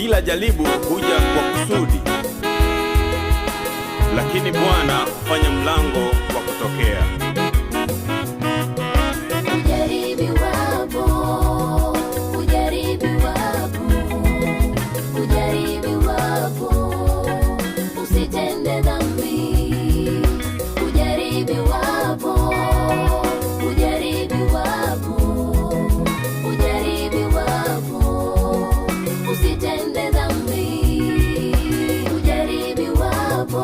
Kila jaribu huja kwa kusudi, lakini Bwana hufanya mlango wa kutokea. Usitende dhambi. Ujaribiwapo,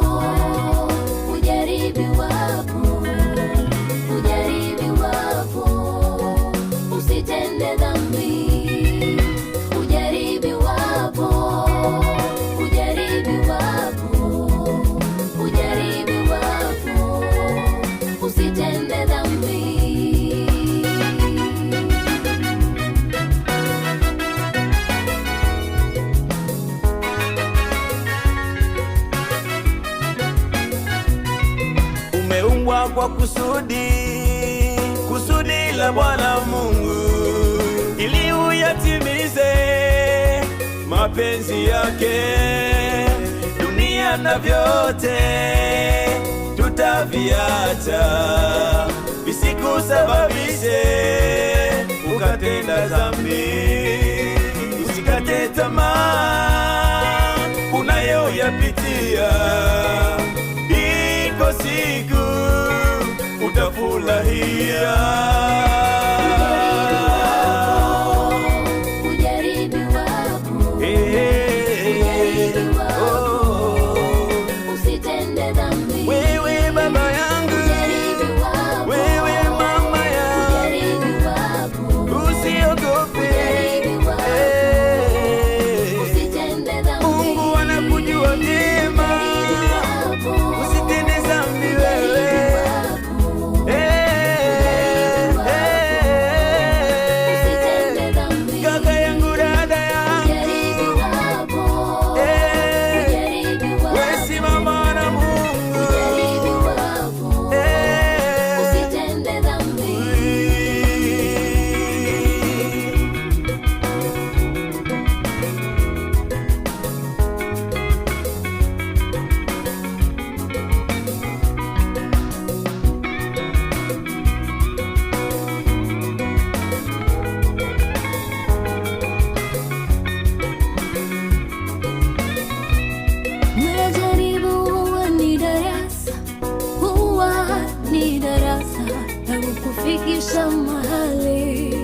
usitende dhambi. Ujaribiwapo, usitende dhambi. Ujaribiwapo, usitende dhambi. Umeumbwa kwa kusudi la Bwana Mungu, ili uyatimize mapenzi yake. Dunia na vyote tutaviacha, visikusababishe ukatenda dhambi. Usikate tamaa unayoyapitia, iko siku utafurahia. Usitende dhambi. Wewe baba yangu, wewe mama yangu, usiogope. Mungu anakujua vyema, usitende dhambi wewe. Kaka yangu, dada yangu, wewe simama na Mungu. Usitende dhambi. Huwa ni darasa la kukufikisha mahali.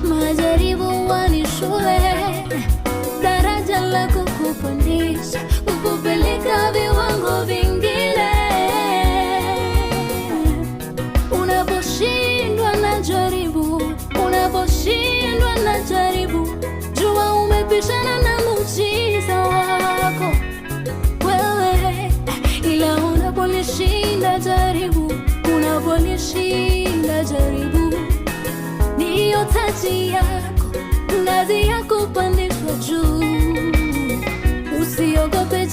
Majaribu huwa ni shule, daraja la kukupandisha, kukupeleka viwango vingine. Unaposhindwa na jaribu, jua umepishana na muujiza wako wewe. Ila unapolishinda jaribu, ndiyo taji yako, ngazi ya kupandishwa juu. Usiogope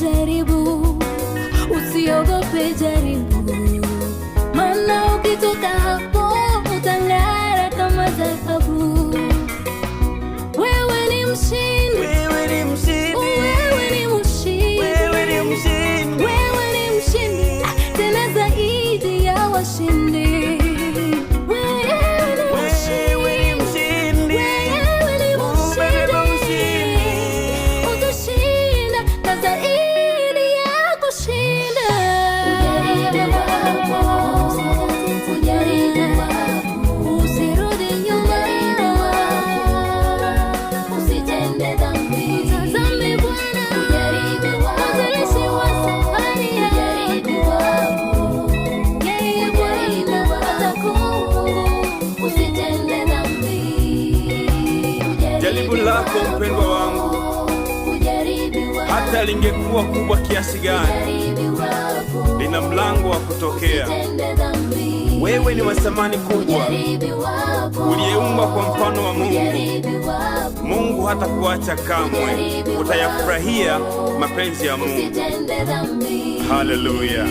jaribu, maana ukitoka hapo utang'ara kama dhahabu. Wewe ni mshindi, tena zaidi ya washindi. Utashinda na zaidi ya kushinda. Usirudi nyuma. Usitende dhambi. Tazame Bwana, mwanzilishi wa safari yako. Yeye Bwana atakuongoza. Usitende dhambi. Jaribu lako mpendwa wangu, hata lingekuwa kubwa kiasi gani, lina mlango wa kutokea. Wewe ni wa thamani kubwa, uliyeumbwa kwa mfano wa Mungu. Mungu hatakuacha kamwe, utayafurahia mapenzi ya Mungu. Haleluya.